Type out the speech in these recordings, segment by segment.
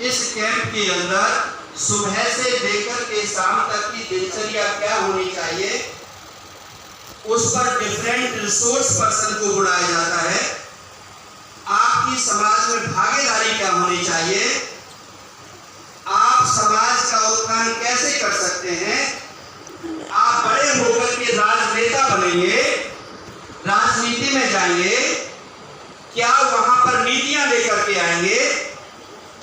इस कैंप के अंदर सुबह से लेकर के शाम तक की दिनचर्या क्या होनी चाहिए, उस पर डिफरेंट रिसोर्स पर्सन को बुलाया जाता है। आपकी समाज में भागीदारी क्या होनी चाहिए, आप समाज का उत्थान कैसे कर सकते हैं, आप बड़े होकर के राजनेता बनेंगे, राजनीति में जाएंगे, क्या वहां पर नीतियां लेकर के आएंगे,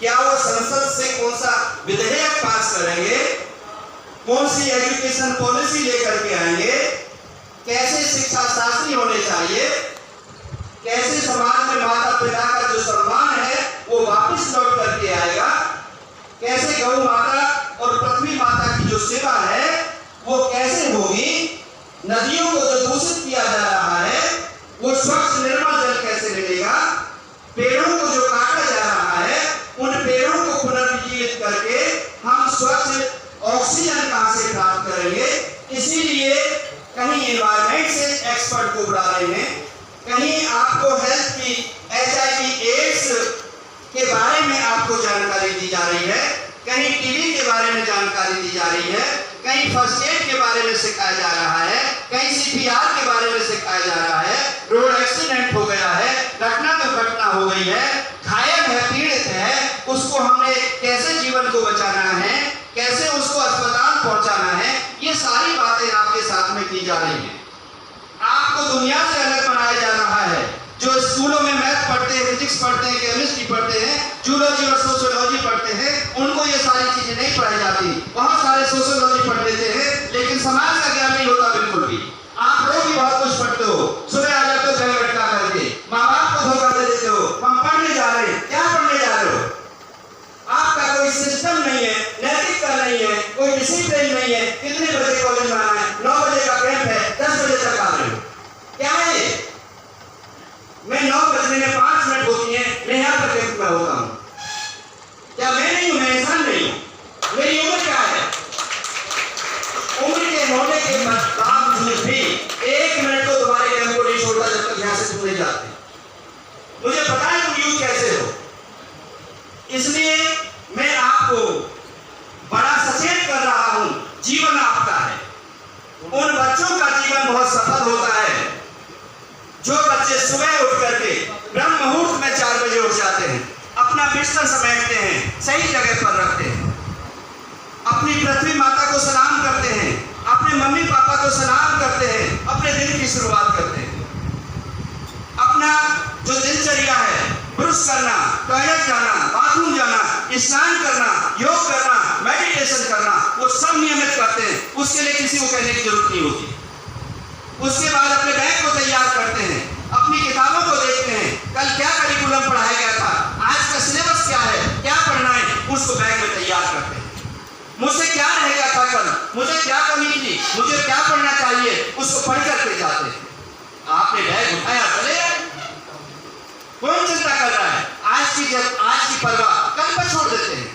क्या वो संसद से कौन सा विधेयक पास करेंगे, कौन सी एजुकेशन पॉलिसी लेकर के आएंगे, कैसे शिक्षा शास्त्री होने चाहिए, कैसे समाज में माता पिता का जो सम्मान है वो वापस लौट करके आएगा, कैसे गौ माता और पृथ्वी माता की जो सेवा है वो कैसे होगी, नदियों को जो दूषित किया जा रहा है वो स्वच्छ निर्मल जल कैसे मिलेगा, पेड़ों को जो काटा जा रहा है उन पेड़ों को पुनर्जीवित करके हम स्वच्छ ऑक्सीजन कहां से प्राप्त करेंगे। इसीलिए कहीं एनवायरमेंट से एक्सपर्ट को बुला रहे हैं, कहीं आपको हेल्थ की HIV एड्स के बारे में आपको जानकारी दी जा रही है, कहीं टीबी के बारे में जानकारी दी जा रही है, कहीं फर्स्ट एड के बारे में सिखाया जा रहा है, कहीं CPR के बारे में सिखाया जा रहा है, रोड एक्सीडेंट हो गया है, घटना दुर्घटना हो गई है, घायल है, पीड़ित है, उसको हमने कैसे जीवन को बचाना है, कैसे उसको अस्पताल पहुंचाना है, ये सारी बातें आपके साथ में की जा रही हैं। आपको दुनिया से अलग बनाया जा रहा है। जो स्कूलों में मैथ पढ़ते हैं, फिजिक्स पढ़ते हैं, केमिस्ट्री पढ़ते हैं, जूलॉजी और सोशियोलॉजी पढ़ते हैं, उनको ये सारी चीजें नहीं पढ़ाई जाती। बहुत सारे सोशियोलॉजी पढ़ लेते हैं लेकिन समाज का ज्ञान नहीं होता बिल्कुल भी। आप लोग भी बहुत कुछ पढ़ते हो, सुबह आ जाते हो बैग लटका करके, माँ बाप को धोखा दे देते हो, हम पढ़ने जा रहे हैं, क्या पढ़ने जा रहे हो? आपका कोई सिस्टम नहीं है, नैतिकता नहीं है, कोई डिसिप्लिन नहीं है। कितने बजे कॉलेज में आना है, 9 बजे का कैंप है, 10 बजे तक आ रहे हो, क्या है? मैं 9 बजने में 5 मिनट होती है, मैं यहाँ पर कैंप में होता हूँ। क्या मैं नहीं हूँ? मैं इंसान नहीं हूँ। मेरी उम्र क्या है? उम्र के होने के बावजूद भी 1 मिनट तो तुम्हारे कैंप को नहीं छोड़ता जब तक यहाँ से तुम नहीं जाते। मुझे पता है तुम यूथ कैसे हो, इसलिए मैं आपको बड़ा सचेत कर रहा हूं। जीवन आपका है। उन बच्चों का जीवन बहुत सफल होता है जो बच्चे सुबह उठ करके ब्रह्म मुहूर्त में 4 बजे उठ जाते हैं, अपना बिस्तर समेटते हैं, सही जगह पर रखते हैं, अपनी पृथ्वी माता को सलाम करते हैं, अपने मम्मी पापा को सलाम करते हैं, अपने दिन की शुरुआत करते हैं। अपना जो दिनचर्या है, ब्रश करना, टॉयलेट जाना, बाथरूम जाना, स्नान करना, योग करना, मेडिटेशन करना, वो सब नियमित करते हैं। उसके लिए किसी को कहने की जरूरत नहीं होती। उसके बाद अपने बैग को तैयार करते हैं, अपनी किताबों को देखते हैं, कल क्या करिकुलम पढ़ाया गया था, आज का सिलेबस क्या है, क्या पढ़ना है, उसको बैग में तैयार करते हैं। मुझसे क्या रह गया था कल, मुझे क्या कमी थी, मुझे क्या पढ़ना चाहिए, उसको पढ़ करके जाते हैं। आपने बैग उठाया, चले आए, कौन चिंता कर रहा है? आज की परवाह कल पर छोड़ देते हैं।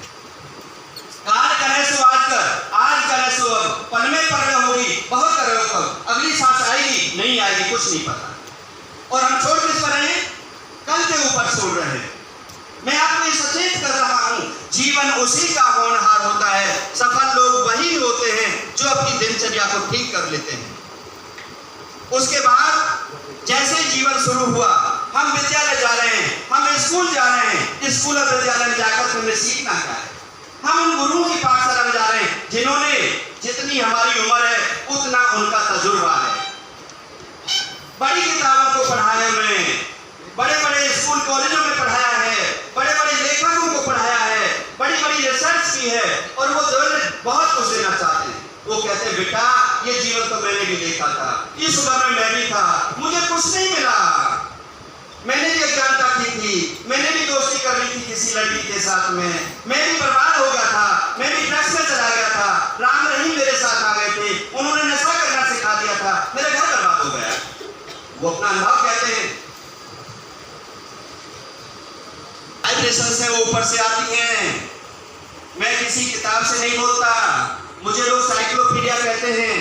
आज करे सो आज कर, आज करे सो अब, पल में परवाह होगी, बहुत कर रहे हो कब, अगली सांस आएगी नहीं आएगी कुछ नहीं पता। और हम छोड़ किस पर रहे हैं? कल के ऊपर छोड़ रहे हैं। मैं आपको सचेत कर रहा हूं, जीवन उसी का होनहार होता है। सफल लोग वही होते हैं जो अपनी दिनचर्या को ठीक कर लेते हैं। उसके बाद जैसे जीवन शुरू हुआ, हम विद्यालय जा रहे हैं, हम स्कूल जा रहे हैं, स्कूल और विद्यालय में जाकर हमने सीखना क्या है? हम उन गुरुओं की पाठशाला में जा रहे हैं जिन्होंने जितनी हमारी उम्र है उतना उनका तजुर्बा है। बड़ी किताबों को पढ़ाया हमने, बड़े बड़े स्कूल कॉलेजों में पढ़ाया है, बड़े बड़े लेखकों को पढ़ाया है, बड़ी बड़ी रिसर्च की है, और वो बहुत कुछ देना चाहते हैं। वो कहते हैं बेटा ये जीवन तो मैंने भी देखा था, इस उम्र में मैं भी था, मुझे कुछ नहीं मिला, मैंने भी अज्ञानता की थी, मैंने भी दोस्ती कर ली थी किसी लड़की के साथ में, मैं भी बर्बाद हो गया था, मैं भी ड्रग्स में चला गया था, राम रहीम मेरे साथ आ गए थे, उन्होंने नशा करना सिखा दिया था, मेरा घर बर्बाद हो गया। वो अपना अनुभव कहते हैं। वाइब्रेशन से ऊपर से आती हैं। मैं किसी किताब से नहीं बोलता, मुझे लोग साइक्लोपीडिया कहते हैं।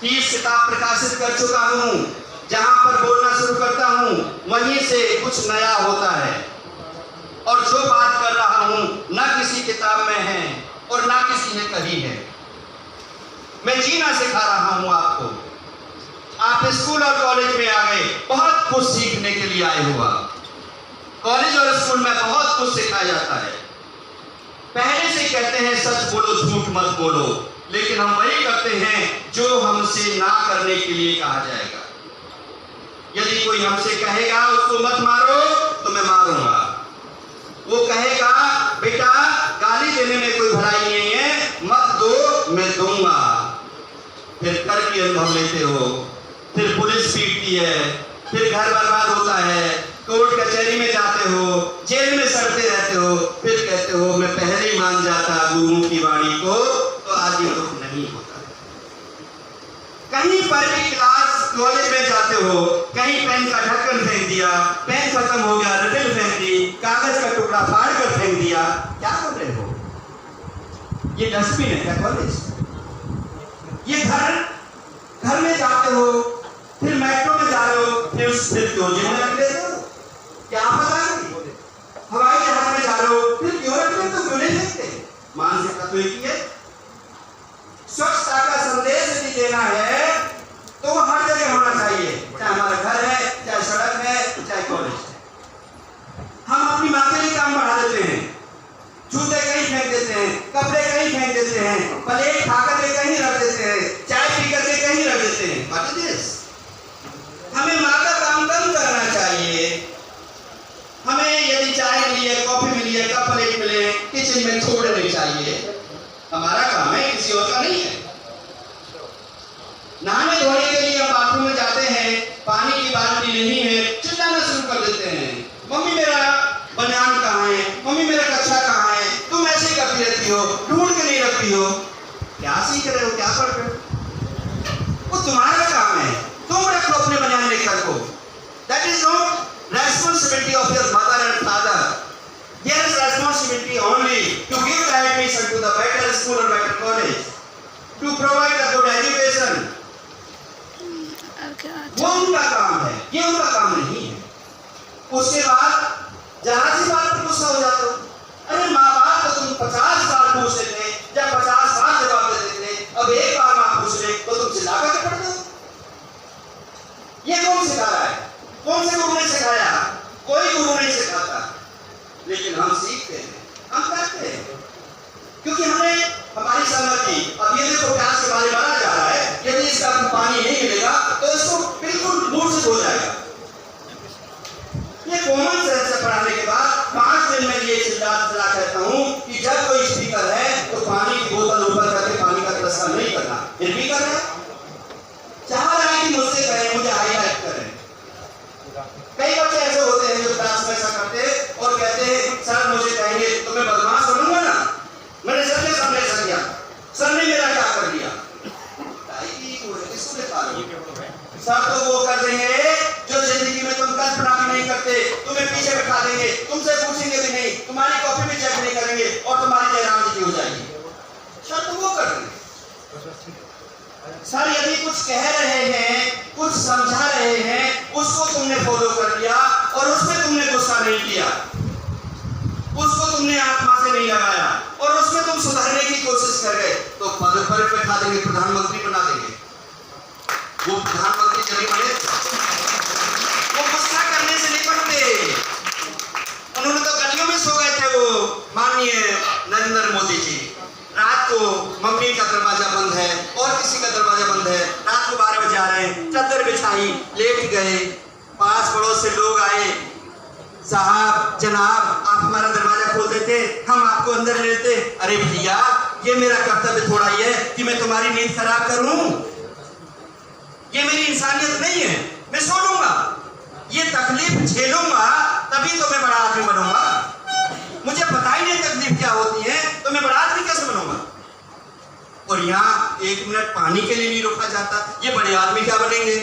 30 किताब प्रकाशित कर चुका हूं, जहां पर बोलना शुरू करता हूं वहीं से कुछ नया होता है, और जो बात कर रहा हूं सही है। मैं जीना सिखा रहा हूं आपको। आप स्कूल और कॉलेज में आ गए, बहुत कुछ सीखने के लिए आए हुआ। कॉलेज और स्कूल में बहुत कुछ सिखाया जाता है। पहले से कहते हैं सच बोलो, झूठ मत बोलो, लेकिन हम वही करते हैं जो हमसे ना करने के लिए कहा जाएगा। यदि कोई हमसे कहेगा उसको मत मारो, तो मैं मारूंगा। वो कहेगा बेटा गाली देने में कोई भलाई नहीं है, मत दो, मैं दूंगा। फिर कर के अनुभव लेते हो, फिर पुलिस पीटती है, फिर घर बर्बाद होता है, कोर्ट कचहरी में जाते हो, जेल में सड़ते रहते हो, फिर कहते हो मैं पहले ही मान जाता गुरुओं की वाणी को, तो आज ये दुख नहीं होता। कहीं पर भी क्लास कॉलेज में जाते हो, कहीं पेन का ढक्कन फेंक दिया, पेन खत्म हो गया, रिफिल फेंक दी, कागज का टुकड़ा फाड़ कर फेंक दिया, क्या कर रहे हो? ये डस्टबिन है क्या कॉलेज? ये घर में जाते हो, फिर मेट्रो में जा रहे हो, फिर क्यों जेब में रख लेते हो? क्या पता नहीं। हवाई जहाज में जा रहे हो, फिर क्यों रख लेते हो? क्यों नहीं देखते? मानसिकता तो एक ही है। स्वच्छता का संदेश यदि देना है तो वो हर जगह होना चाहिए, चाहे हमारा घर है, चाहे सड़क है, चाहे कॉलेज है। हम अपनी माँ के लिए काम बढ़ा देते हैं, जूते कहीं फेंक देते हैं, कपड़े कहीं फेंक देते हैं, प्लेट खाकर के कहीं रख देते हैं, चाय पी करके कहीं रख देते हैं। What is this? हमें माँ का काम कम करना चाहिए। हमें यदि चाय मिली है, कॉफी मिली है, कप प्लेट मिले, किचन में छोड़नी चाहिए। हमारा काम है, किसी और का नहीं है। नहाने धोने के लिए हम बाथरूम में जाते हैं, पानी की बाल्टी नहीं है, चिल्लाना शुरू कर देते हैं, मम्मी मेरा बनियान कहाँ है, मम्मी मेरा कच्छा कहाँ है, तुम ऐसे करती रहती हो, ढूंढ के नहीं रखती हो। क्या सीख रहे हो, क्या पढ़ रहे हो? वो तुम्हारा काम है, तुम रखो अपने बनियान लेकर को। That is not responsibility of your mother and father. There is responsibility only to give the admission to the better school or better college, to provide a good education. वो उनका काम है, ये उनका काम नहीं है। उसके बाद जहां सी बात पर गुस्सा हो जाते हो। अरे माँ बाप तो तुम 50 बार पूछ लेते, जब 50 बार जवाब दे देते, अब एक बार माँ पूछ ले तो तुम चिल्ला कर पढ़ते हो। ये कौन सिखा रहा है? कौन से गुरु ने सिखाया? कोई गुरु नहीं सिखाता, लेकिन हम सीखते हैं, हम करते हैं, क्योंकि हमें हमारी सहमति। अब ये देखो प्याज के बारे मारा जा रहा है, यदि इसका पानी नहीं मिलेगा तो इसको बिल्कुल मूर्छित हो जाएगा। ये कॉमन सेंस से पढ़ाने के बाद 5 दिन में ये चिल्ला कहता हूं कि जब कोई स्पीकर है तो पानी की बोतल ऊपर करके पानी का प्रसार नहीं करना। फिर भी कर रहे हैं, चाह रहा है कि मुझसे कहें, मुझे हाईलाइट करें। कई बच्चे ऐसे होते हैं जो क्लास में ऐसा करते हैं और कहते हैं सर मुझे कहेंगे तो मैं बदमाश बनूंगा ना, मैंने सर के सामने ऐसा किया, सर ने मेरा क्या कर दिया? सर तो वो कर देंगे जो जिंदगी में तुम कल्पना भी नहीं करते, तुम्हें पीछे बैठा देंगे, तुमसे पूछेंगे भी नहीं, तुम्हारी कॉपी भी चेक नहीं करेंगे और तुम्हारी जयराम जी की हो जाएगी। सर तो वो कर देंगे। सर यदि कुछ कह रहे हैं, कुछ समझा रहे हैं, उसको तुमने फॉलो कर लिया और उसमें तुमने गुस्सा नहीं किया, उसको तुमने आत्मा से नहीं लगाया और उसमें तुम सुधारने की कोशिश कर गए, तो पद पर बैठा देंगे, प्रधानमंत्री बना देंगे। वो प्रधानमंत्री जब बने वो गुस्सा करने से निपटते। उन्होंने तो गलियों में सो गए थे। वो माननीय नरेंद्र मोदी जी, रात को मम्मी का दरवाजा बंद है और किसी का दरवाजा बंद है, रात को 12 बजे आ रहे हैं, चादर बिछाई, लेट गए, पास पड़ोस से लोग आए, साहब जनाब आप हमारा दरवाजा खोल देते, हम आपको अंदर ले लेते। अरे भैया ये मेरा कर्तव्य थोड़ा ही है कि मैं तुम्हारी नींद खराब करूं, ये मेरी इंसानियत नहीं है, मैं सो लूंगा, ये तकलीफ झेलूंगा तभी तो मैं बड़ा आदमी बनूंगा। मुझे पता ही नहीं तकलीफ क्या होती है तो मैं बड़ा आदमी कैसे बनूंगा? और यहाँ 1 मिनट पानी के लिए नहीं रोका जाता, ये बड़े आदमी क्या बनेंगे?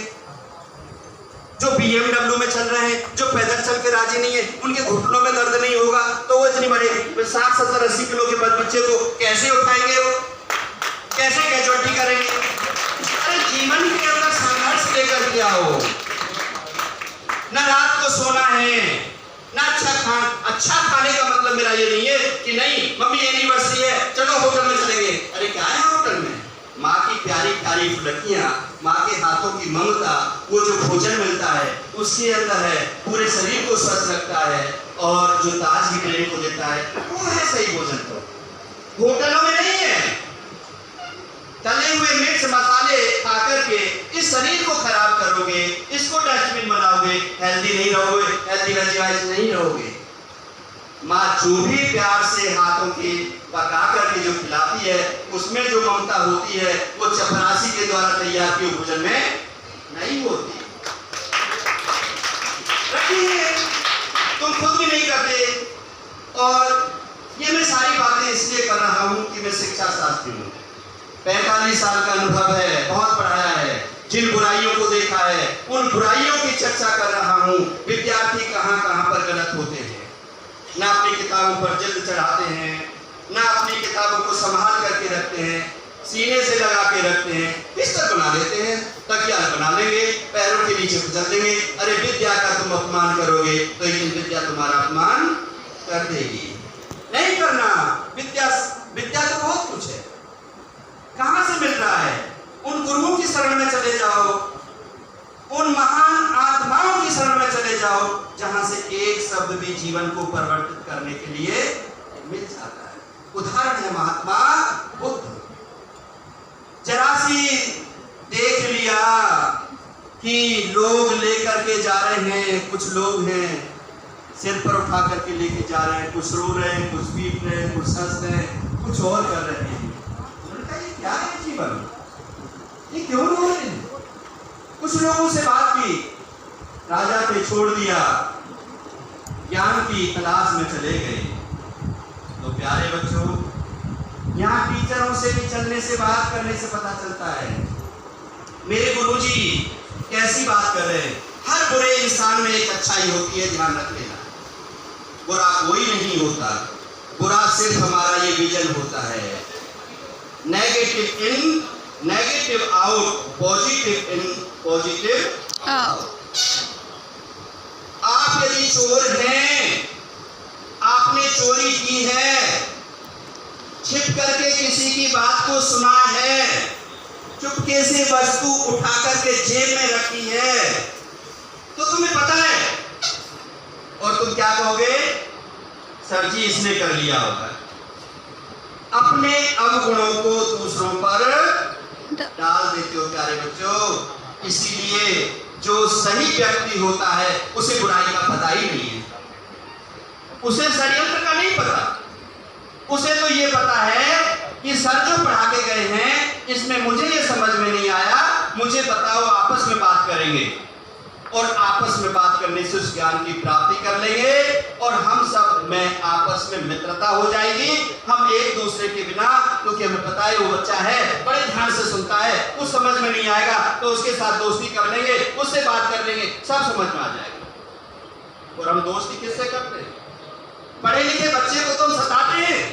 जो BMW में चल रहे हैं, जो पैदल चल के राजी नहीं है, उनके घुटनों में दर्द नहीं होगा तो वो इतनी बड़े 60, 70, 80 किलो के बच्चे को कैसे उठाएंगे? वो कैसे कैजुअलिटी करेंगे? अरे जीवन के अंदर संघर्ष लेकर के आओ। न रात को सोना है, ना अच्छा खाने का मतलब मेरा ये नहीं है कि नहीं मम्मी एनिवर्सरी है चलो होटल में चलेंगे। अरे क्या लड़कियां, माँ के हाथों की ममता, वो जो भोजन मिलता है उसके अंदर है, पूरे शरीर को स्वस्थ रखता है और जो ताजगी प्रेम को देता है, वो है सही भोजन। तो होटलों में नहीं है। तले हुए मिर्च मसाले खा करके इस शरीर को खराब करोगे, इसको डस्टबिन बनाओगे, हेल्दी नहीं रहोगे, हेल्दी वाइज नहीं रहोगे। माँ जो भी प्यार से हाथों के पका करके जो खिलाती है, उसमें जो ममता होती है वो चपरासी के द्वारा तैयार किए भोजन में नहीं होती। रखिए, तुम खुद भी नहीं करते। और ये मैं सारी बातें इसलिए कर रहा हूं कि मैं शिक्षा शास्त्री हूं, 45 साल का अनुभव है, बहुत पढ़ाया है, जिन बुराइयों को देखा है उन बुराइयों की चर्चा कर रहा हूं। विद्यार्थी कहां कहां पर गलत होते हैं, ना अपनी किताबों पर जल्द चढ़ाते हैं, ना अपनी किताबों को संभाल करके रखते हैं, सीने से लगा के रखते हैं, बिस्तर बना लेते हैं, तकिया बना लेंगे, पैरों के नीचे गुजर देंगे। अरे विद्या का तुम अपमान करोगे तो एक दिन विद्या तुम्हारा अपमान कर देगी। नहीं करना। विद्या तो बहुत कुछ है। कहां से मिल रहा है? उन गुरुओं की शरण में चले जाओ, उन महान आत्माओं की शरण में चले जाओ, जहां से एक शब्द भी जीवन को परिवर्तित करने के लिए मिल जाता है। उदाहरण है महात्मा बुद्ध। जरा सी देख लिया कि लोग लेकर के जा रहे हैं, कुछ लोग हैं सिर पर उठा करके लेके जा रहे हैं, कुछ रो रहे हैं, कुछ पीट रहे हैं, कुछ हंस रहे हैं, कुछ और कर रहे हैं। उन्होंने कहा ये क्या है जीवन, ये क्यों रो रहे हैं? कुछ लोगों से बात की, राजा पे छोड़ दिया, ज्ञान की तलाश में चले गए। तो प्यारे बच्चों, यहाँ टीचरों से भी चलने से, बात करने से पता चलता है मेरे गुरुजी कैसी बात कर रहे हैं। हर बुरे इंसान में एक अच्छाई होती है, ध्यान रख लेना। बुरा कोई नहीं होता, बुरा सिर्फ हमारा ये विजन होता है। Negative in, negative out, positive in, positive out. आप यदि चोर हैं, आपने चोरी की है, छिप करके किसी की बात को सुना है, चुपके से वस्तु उठा करके जेब में रखी है, तो तुम्हें पता है, और तुम क्या कहोगे? सर जी इसने कर लिया होगा। अपने अवगुणों को दूसरों पर डाल देते हो प्यारे बच्चों। इसीलिए जो सही व्यक्ति होता है उसे बुराई का पता ही नहीं है, उसे षड्यंत्र का नहीं पता। उसे तो ये पता है कि सर जो पढ़ा के गए हैं इसमें मुझे ये समझ में नहीं आया, मुझे बताओ, आपस में बात करेंगे और आपस में बात करने से उस ज्ञान की प्राप्ति कर लेंगे और हम सब में आपस में मित्रता हो जाएगी। हम एक दूसरे के बिना, क्योंकि हमें पता है वो बच्चा है, बड़े ध्यान से सुनता है, कुछ समझ में नहीं आएगा तो उसके साथ दोस्ती कर लेंगे, उससे बात कर लेंगे, सब समझ में आ जाएगा। और हम दोस्ती किससे करते हैं? पढ़े लिखे बच्चे को तो हम सताते हैं,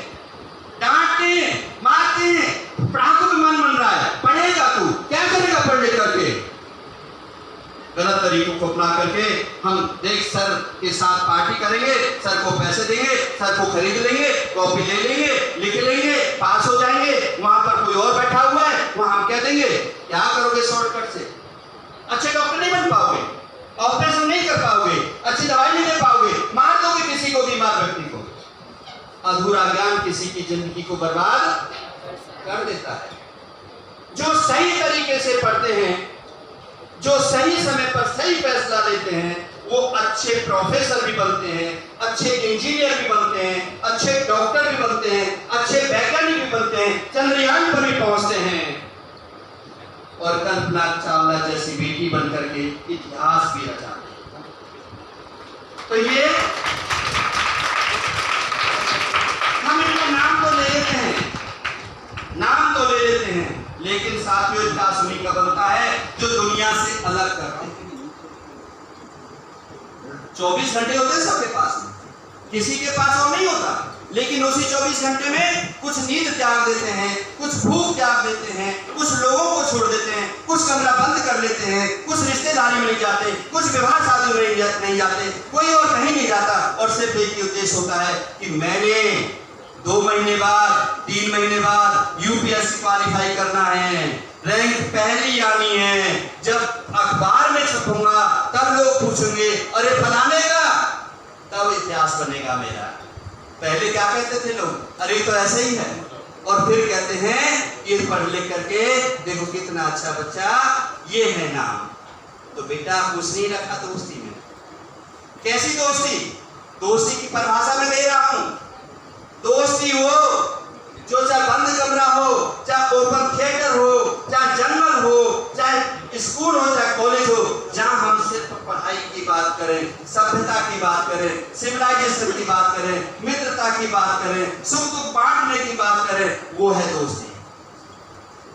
डांटते हैं, मारते हैं, पढ़ाकू भी मन बन रहा है, पढ़ेगा तू, क्या करेगा पढ़ लिख करके? गलत तरीकों को अपना करके हम देख सर के साथ पार्टी करेंगे, सर को पैसे देंगे, सर को खरीद लेंगे, कॉपी ले लेंगे, लिख लेंगे, पास हो जाएंगे। वहां पर कोई और बैठा हुआ है, वहां हम कह देंगे क्या करोगे शॉर्टकट से? अच्छे डॉक्टर नहीं बन पाओगे, ऑपरेशन नहीं कर पाओगे, अच्छी दवाई नहीं दे पाओगे, मार दोगे किसी को, बीमार व्यक्ति को। अधूरा ज्ञान किसी की जिंदगी को बर्बाद कर देता है। जो सही तरीके से पढ़ते हैं, जो सही समय पर सही फैसला लेते हैं, वो अच्छे प्रोफेसर भी बनते हैं, अच्छे इंजीनियर भी बनते हैं, अच्छे डॉक्टर भी बनते हैं, अच्छे वैज्ञानिक भी बनते हैं, चंद्रयान पर भी पहुंचते हैं और कल्पना चावला जैसी बेटी बनकर के इतिहास भी रचाते हैं। तो ये हम इनका नाम तो ले लेते हैं, नाम तो ले लेते हैं, लेकिन साथियों इतिहास उन्हीं का बनता है जो दुनिया से अलग करते हैं। 24 घंटे होते हैं सबके पास में, किसी के पास और नहीं होता, लेकिन उसी 24 घंटे में कुछ नींद त्याग देते हैं, कुछ भूख त्याग देते हैं, कुछ लोगों को छोड़ देते हैं, कुछ कमरा बंद कर लेते हैं, कुछ रिश्तेदारी में नहीं जाते, कुछ विवाह शादी में नहीं जाते, कोई और कहीं नहीं जाता, और सिर्फ एक ही उद्देश्य होता है कि मैंने 2 महीने बाद, 3 महीने बाद यूपीएससी क्वालिफाई करना है, रैंक पहली आनी है। जब अखबार में छपूंगा तब लोग पूछेंगे अरे फलाने का, तब इतिहास बनेगा मेरा। पहले क्या कहते थे लोग, अरे तो ऐसे ही है, और फिर कहते हैं ये पढ़ लिख करके देखो कितना अच्छा बच्चा, ये है नाम। तो बेटा कुछ नहीं रखा दोस्ती में। कैसी दोस्ती? दोस्ती की परिभाषा में दे रहा हूं। दोस्ती वो जो चाहे बंद कमरा हो, चाहे ओपन थिएटर हो, चाहे जंगल हो, चाहे स्कूल हो, चाहे कॉलेज हो, जहां हम सिर्फ पढ़ाई की बात करें, सभ्यता की बात करें, सिविलाइजेशन की बात करें, मित्रता की बात करें, सुख दुख बांटने की बात करें, वो है दोस्ती।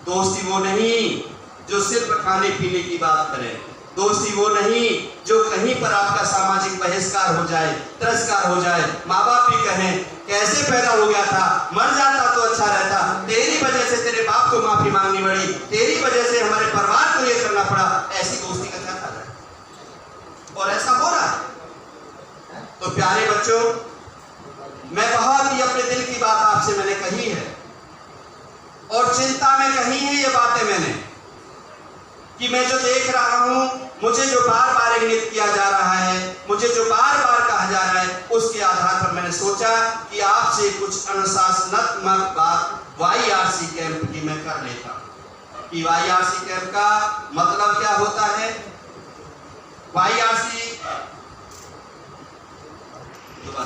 दोस्ती वो नहीं जो सिर्फ खाने पीने की बात करें। दोस्ती वो नहीं जो कहीं पर आपका सामाजिक बहिष्कार हो जाए, तिरस्कार हो जाए, माँ बाप भी कहें कैसे पैदा हो गया था, मर जाता तो अच्छा रहता, तेरी वजह से तेरे बाप को माफी मांगनी पड़ी, तेरी वजह से हमारे परिवार को ये करना पड़ा। ऐसी दोस्ती का क्या फायदा है? और ऐसा हो रहा है। तो प्यारे बच्चों, मैं बहुत ही अपने दिल की बात आपसे मैंने कही है, और चिंता में कही है ये बातें मैंने, कि मैं जो देख रहा हूं, मुझे जो बार बार इंगित किया जा रहा है, मुझे जो बार बार कहा जा रहा है, उसके आधार पर मैंने सोचा कि आपसे कुछ अनुशासनात्मक बात YRC कैंप की मैं कर लेता हूं। कि YRC कैंप का मतलब क्या होता है? YRC